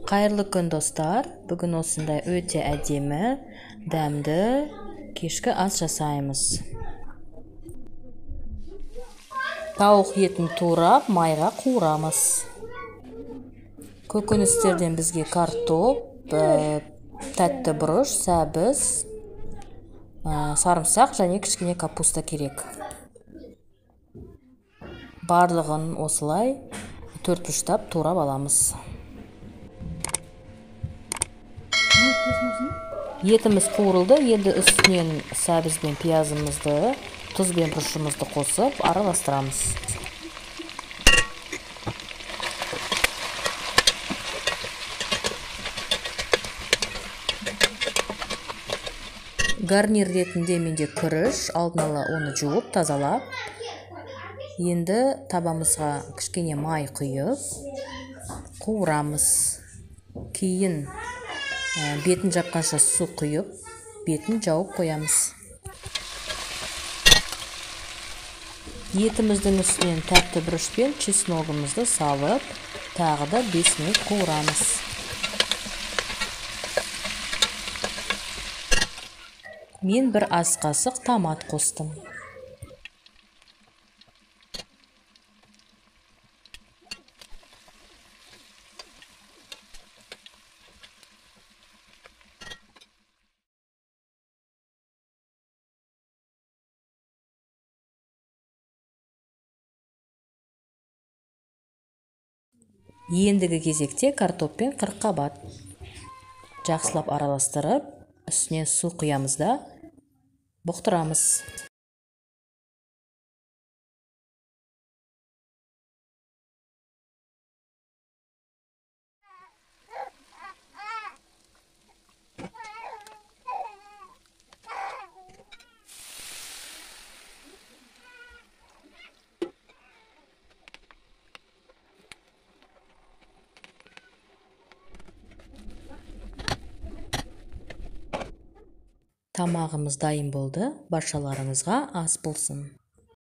Қайырлы күн достар. Бүгін осындай өте әдемі, дәмді кешкі ас жасаймыз. Тауық етін турап, майға қуырамыз. Көкөністерден бізге картоп, тәтті бұрыш, сәбіз, сарымсақ және кішкене капуста керек. Барлығын осылай төрт-бұрыштап турап аламыз. Етіміз қуырылды, енді үстінен сәбіз бен пиязымызды, тұз бен бұрышымызды қосып араластырамыз. Гарнир ретінде менде күріш, алдын ала оны жуып, тазалап. Енді табамызға кішкене май құйып, қуырамыз. Кейін бетін жапқанша су құйып, бетін жауып қоямыз. Етіміздің үстінен тәтті бұрыш пен чесногымызды салып, тағы да 5 минут қуырамыз. Мен бір ас қасық томат қостым. Ендігі кезекте картоп пен қырыққабат жақсылап араластырып, үстіне су құямыз да бұқтырамыз. Тамағымыз дайын болды. Баршаларыңызға ас болсын.